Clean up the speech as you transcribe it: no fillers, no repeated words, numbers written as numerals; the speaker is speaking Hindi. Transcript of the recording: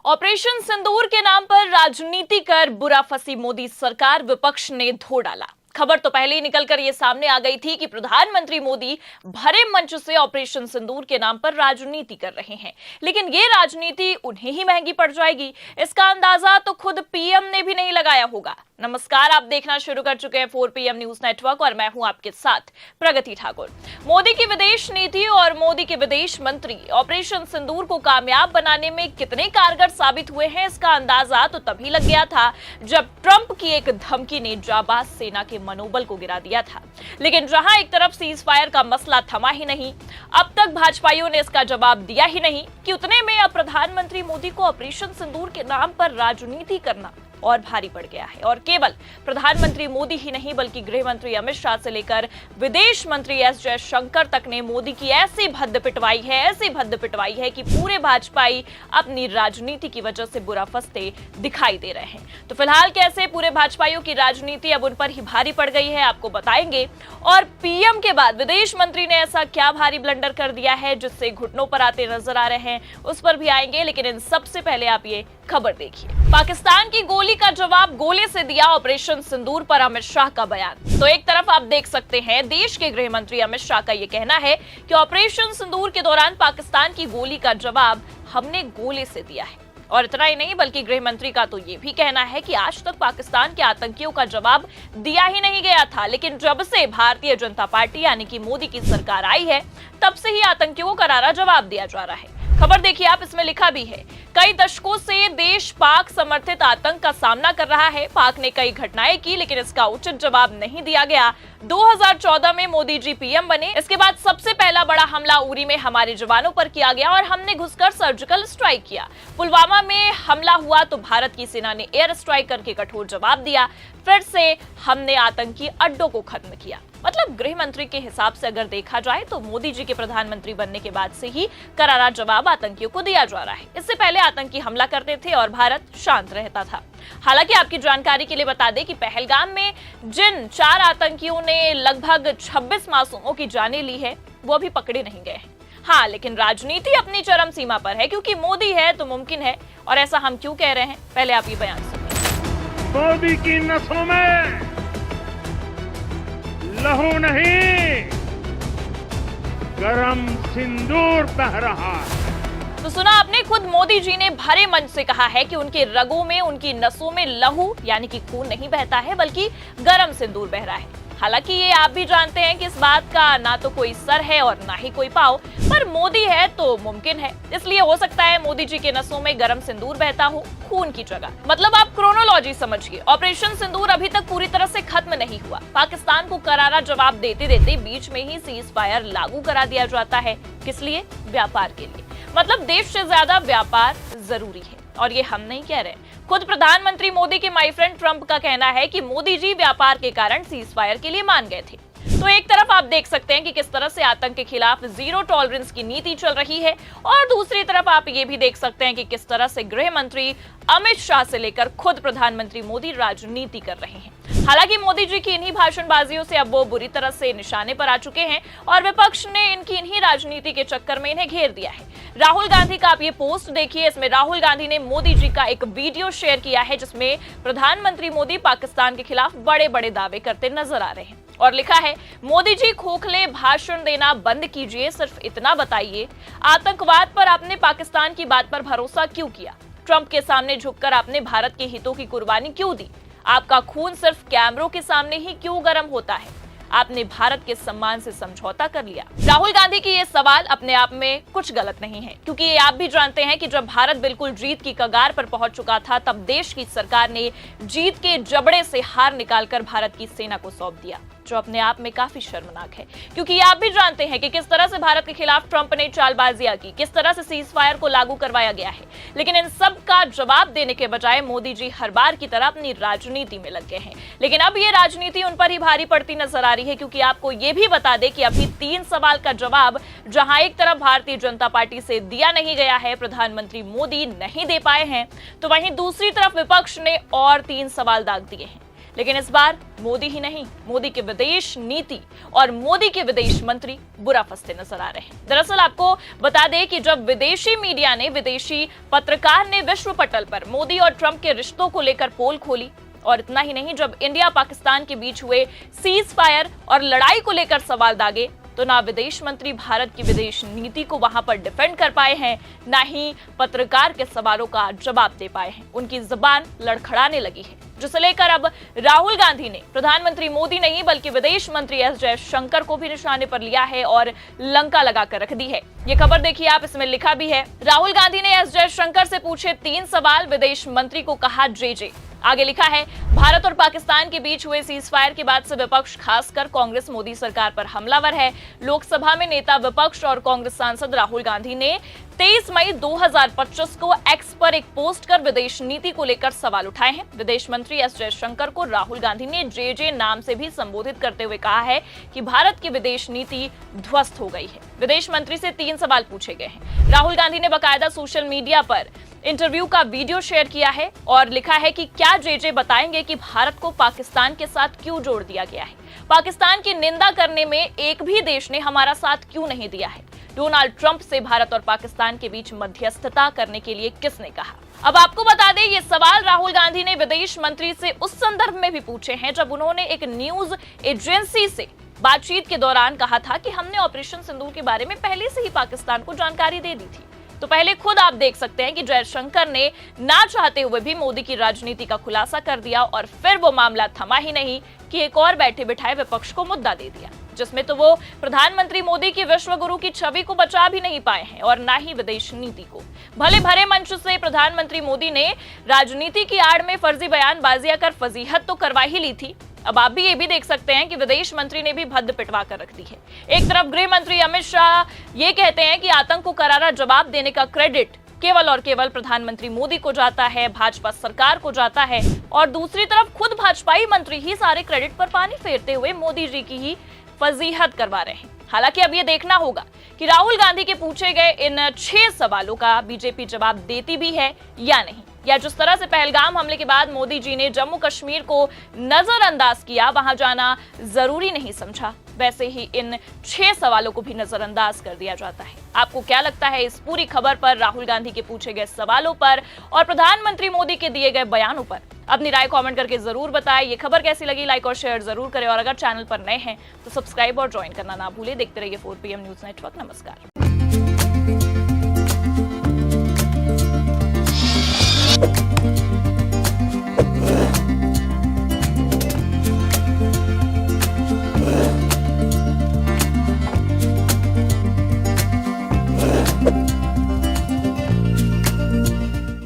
ऑपरेशन सिंदूर के नाम पर राजनीति कर बुरा फंसी मोदी सरकार, विपक्ष ने धो डाला। खबर तो पहले ही निकलकर यह सामने आ गई थी कि प्रधानमंत्री मोदी भरे मंच से ऑपरेशन सिंदूर के नाम पर राजनीति कर रहे हैं, लेकिन ये राजनीति उन्हें ही महंगी पड़ जाएगी, इसका अंदाजा तो खुद पीएम ने भी नहीं लगाया होगा। नमस्कार, आप देखना शुरू कर चुके हैं 4PM न्यूज नेटवर्क और मैं हूं आपके साथ प्रगति ठाकुर। मोदी की विदेश नीति और मोदी के विदेश मंत्री ऑपरेशन सिंदूर को कामयाब बनाने में कितने कारगर साबित हुए हैं, इसका अंदाजा तो तभी लग गया था जब ट्रंप की एक धमकी ने जाबाज सेना के मनोबल को गिरा दिया था। लेकिन जहां एक तरफ सीज फायर का मसला थमा ही नहीं, अब तक भाजपाइयों ने इसका जवाब दिया ही नहीं कि उतने में अब प्रधानमंत्री मोदी को ऑपरेशन सिंदूर के नाम पर राजनीति करना और भारी पड़ गया है। और केवल प्रधानमंत्री मोदी ही नहीं बल्कि गृह मंत्री अमित शाह से लेकर विदेश मंत्री एस जयशंकर तक ने मोदी की ऐसी भद्द पिटवाई है कि पूरे भाजपाई अपनी राजनीति की वजह से बुरा फंसते दिखाई दे रहे हैं। तो फिलहाल कैसे पूरे भाजपाइयों की राजनीति अब उन पर ही भारी पड़ गई है, आपको बताएंगे। और पीएम के बाद विदेश मंत्री ने ऐसा क्या भारी ब्लंडर कर दिया है जिससे घुटनों पर आते नजर आ रहे हैं, उस पर भी आएंगे। लेकिन इन सबसे पहले आप ये खबर देखिए। पाकिस्तान की गोली का जवाब गोले से दिया, ऑपरेशन सिंदूर पर अमित शाह का बयान। तो एक तरफ आप देख सकते हैं देश के गृह मंत्री अमित शाह का यह कहना है कि ऑपरेशन सिंदूर के दौरान पाकिस्तान की गोली का जवाब हमने गोले से दिया है। और इतना ही नहीं बल्कि गृह मंत्री का तो यह भी कहना है कि आज तक पाकिस्तान के आतंकियों का जवाब दिया ही नहीं गया था, लेकिन जब से भारतीय जनता पार्टी यानी कि मोदी की सरकार आई है तब से ही आतंकियों को करारा जवाब दिया जा रहा है। खबर देखिए आप, इसमें लिखा भी है, कई दशकों से देश पाक समर्थित आतंक का सामना कर रहा है। पाक ने कई घटनाएं की लेकिन इसका उचित जवाब नहीं दिया गया। 2014 में मोदी जी पीएम बने, इसके बाद सबसे पहला बड़ा हमला उरी में हमारे जवानों पर किया गया और हमने घुसकर सर्जिकल स्ट्राइक किया। पुलवामा में हमला हुआ तो भारत की सेना ने एयर स्ट्राइक करके कठोर जवाब दिया। फिर से हमने आतंकी अड्डों को खत्म किया। मतलब गृह मंत्री के हिसाब से अगर देखा जाए तो मोदी जी के प्रधानमंत्री बनने के बाद से ही करारा जवाब आतंकियों को दिया जा रहा है। इससे पहले आतंकी हमला करते थे और भारत शांत रहता था। हालांकि आपकी जानकारी के लिए बता दें कि पहलगाम में जिन 4 आतंकियों ने लगभग 26 मासूमों की जानें ली है वो अभी पकड़े नहीं गए हैं। हाँ, लेकिन राजनीति अपनी चरम सीमा पर है, क्योंकि मोदी है तो मुमकिन है। और ऐसा हम क्यों कह रहे हैं, पहले आप ये बयान सुनिए। मोदी की नसों में लहू नहीं, गरम सिंदूर बह रहा है। तो सुना आपने, खुद मोदी जी ने भरे मंच से कहा है कि उनके रगों में, उनकी नसों में लहू यानी कि खून नहीं बहता है बल्कि गरम सिंदूर बह रहा है। हालांकि ये आप भी जानते हैं कि इस बात का ना तो कोई सर है और ना ही कोई पांव, पर मोदी है तो मुमकिन है। इसलिए हो सकता है मोदी जी के नसों में गरम सिंदूर बहता हो खून की जगह। मतलब आप क्रोनोलॉजी समझिए, ऑपरेशन सिंदूर अभी तक पूरी तरह से खत्म नहीं हुआ। पाकिस्तान को करारा जवाब देते देते बीच में ही सीज फायर लागू करा दिया जाता है। किस लिए? व्यापार के लिए। मतलब देश से ज्यादा व्यापार जरूरी है। और ये हम नहीं कह रहे, खुद प्रधानमंत्री मोदी के माय फ्रेंड ट्रंप का कहना है कि मोदी जी व्यापार के कारण सीज फायर के लिए मान गए थे। तो एक तरफ आप देख सकते हैं कि किस तरह से आतंक के खिलाफ जीरो टॉलरेंस की नीति चल रही है, और दूसरी तरफ आप ये भी देख सकते हैं कि किस तरह से गृह मंत्री अमित शाह से लेकर खुद प्रधानमंत्री मोदी राजनीति कर रहे हैं। हालांकि मोदी जी की इन्हीं भाषणबाजियों से अब वो बुरी तरह से निशाने पर आ चुके हैं और विपक्ष ने इनकी इन्हीं राजनीति के चक्कर में इन्हें घेर दिया है। राहुल गांधी का आप ये पोस्ट देखिए, इसमें राहुल गांधी ने मोदी जी का एक वीडियो शेयर किया है जिसमें प्रधानमंत्री मोदी पाकिस्तान के खिलाफ बड़े बड़े दावे करते नजर आ रहे हैं और लिखा है, मोदी जी खोखले भाषण देना बंद कीजिए, सिर्फ इतना बताइए, आतंकवाद पर आपने पाकिस्तान की बात पर भरोसा क्यों किया? ट्रंप के सामने झुककर आपने भारत के हितों की कुर्बानी क्यों दी? आपका खून सिर्फ कैमरों के सामने ही क्यों गर्म होता है? आपने भारत के सम्मान से समझौता कर लिया। राहुल गांधी की ये सवाल अपने आप में कुछ गलत नहीं है, क्योंकि ये आप भी जानते हैं कि जब भारत बिल्कुल जीत की कगार पर पहुंच चुका था तब देश की सरकार ने जीत के जबड़े से हार निकालकर भारत की सेना को सौंप दिया, जो अपने आप में काफी शर्मनाक है। क्योंकि आप भी जानते हैं कि किस तरह से भारत के खिलाफ ट्रंप ने चालबाजियां की, किस तरह से सीज फायर को लागू करवाया गया है। लेकिन इन सब का जवाब देने के बजाय मोदी जी हर बार की तरह अपनी राजनीति में लग गए हैं। लेकिन अब ये राजनीति उन पर ही भारी पड़ती नजर आ रही है, क्योंकि आपको ये भी बता दें कि अभी 3 सवाल का जवाब जहां एक तरफ भारतीय जनता पार्टी से दिया नहीं गया है, प्रधानमंत्री मोदी नहीं दे पाए हैं, तो वहीं दूसरी तरफ विपक्ष ने और 3 सवाल दाग दिए हैं। लेकिन इस बार मोदी ही नहीं, मोदी की विदेश नीति और मोदी के विदेश मंत्री बुरा फंसते नजर आ रहे हैं। दरअसल आपको बता दें कि जब विदेशी मीडिया ने, विदेशी पत्रकार ने विश्व पटल पर मोदी और ट्रंप के रिश्तों को लेकर पोल खोली, और इतना ही नहीं, जब इंडिया पाकिस्तान के बीच हुए सीज फायर और लड़ाई को लेकर सवाल दागे, तो ना विदेश मंत्री भारत की विदेश नीति को वहां पर डिफेंड कर पाए हैं, ना ही पत्रकार के सवालों का जवाब दे पाए हैं। उनकी जुबान लड़खड़ाने लगी है, जिसे लेकर अब राहुल गांधी ने प्रधानमंत्री मोदी नहीं बल्कि विदेश मंत्री एस जयशंकर को भी निशाने पर लिया है और लंका लगाकर रख दी है। ये खबर देखिए आप, इसमें लिखा भी है, राहुल गांधी ने एस जयशंकर से पूछे 3 सवाल, विदेश मंत्री को कहा जे। आगे लिखा है, भारत और पाकिस्तान के बीच हुए सीज फायर के बाद से विपक्ष, खासकर कांग्रेस, मोदी सरकार पर हमलावर है। लोकसभा में नेता विपक्ष और कांग्रेस सांसद राहुल गांधी ने 23 मई 2025 को एक्स पर एक पोस्ट कर विदेश नीति को लेकर सवाल उठाए हैं। विदेश मंत्री एस जयशंकर को राहुल गांधी ने जे नाम से भी संबोधित करते हुए कहा है कि भारत की विदेश नीति ध्वस्त हो गई है। विदेश मंत्री से 3 सवाल पूछे गए हैं। राहुल गांधी ने बाकायदा सोशल मीडिया पर इंटरव्यू का वीडियो शेयर किया है और लिखा है कि क्या जे बताएंगे कि भारत को पाकिस्तान के साथ क्यों जोड़ दिया गया है, पाकिस्तान की निंदा करने में एक भी देश ने हमारा साथ क्यों नहीं दिया है, डोनाल्ड ट्रंप से भारत और पाकिस्तान के बीच मध्यस्थता करने के लिए किसने कहा। अब आपको बता दें, ये सवाल राहुल गांधी ने विदेश मंत्री से उस संदर्भ में भी पूछे हैं जब उन्होंने एक न्यूज एजेंसी से बातचीत के दौरान कहा था कि हमने ऑपरेशन सिंदूर के बारे में पहले से ही पाकिस्तान को जानकारी दे दी थी। तो पहले खुद आप देख सकते हैं कि जयशंकर ने ना चाहते हुए भी मोदी की राजनीति का खुलासा कर दिया और फिर वो मामला थमा ही नहीं कि एक और बैठे बिठाए विपक्ष को मुद्दा दे दिया, जिसमें तो वो प्रधानमंत्री मोदी की विश्व गुरु की छवि को बचा भी नहीं पाए हैं और ना ही विदेश नीति को। भले भरे मंच से प्रधानमंत्री मोदी ने राजनीति की आड़ में फर्जी बयानबाजियां कर फजीहत तो करवा ही ली थी। अब आप भी ये भी देख सकते हैं कि विदेश मंत्री ने भी भद्द पिटवा कर रख दी है। एक तरफ गृह मंत्री अमित शाह ये कहते हैं कि आतंक को करारा जवाब देने का क्रेडिट केवल और केवल प्रधानमंत्री मोदी को जाता है, भाजपा सरकार को जाता है, और दूसरी तरफ खुद भाजपाई मंत्री ही सारे क्रेडिट पर पानी फेरते हुए मोदी जी की ही फजीहत करवा रहे हैं। हालांकि अब यह देखना होगा कि राहुल गांधी के पूछे गए इन 6 सवालों का बीजेपी जवाब देती भी है या नहीं, या जिस तरह से पहलगाम हमले के बाद मोदी जी ने जम्मू कश्मीर को नजरअंदाज किया, वहां जाना जरूरी नहीं समझा, वैसे ही इन 6 सवालों को भी नजरअंदाज कर दिया जाता है। आपको क्या लगता है इस पूरी खबर पर, राहुल गांधी के पूछे गए सवालों पर और प्रधानमंत्री मोदी के दिए गए बयानों पर? अपनी राय कमेंट करके जरूर बताएं। ये खबर कैसी लगी लाइक और शेयर जरूर करें, और अगर चैनल पर नए हैं तो सब्सक्राइब और ज्वाइन करना ना भूलें। देखते रहिए 4PM न्यूज नेटवर्क। नमस्कार।